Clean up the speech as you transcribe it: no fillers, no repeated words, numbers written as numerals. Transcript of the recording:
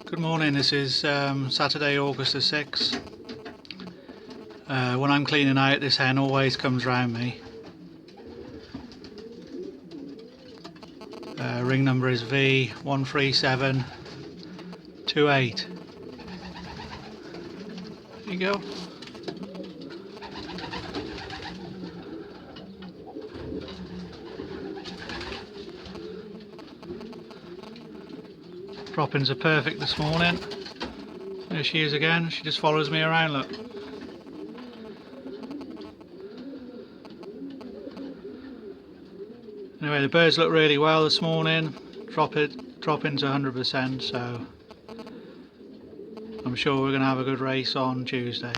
Good morning, this is Saturday, August the 6th. When I'm cleaning out, this hen always comes round me. Ring number is V13728. There you go. Drop-ins are perfect this morning. There she is again, she just follows me around, look. Anyway, the birds look really well this morning. Drop-ins 100%, so I'm sure we're going to have a good race on Tuesday.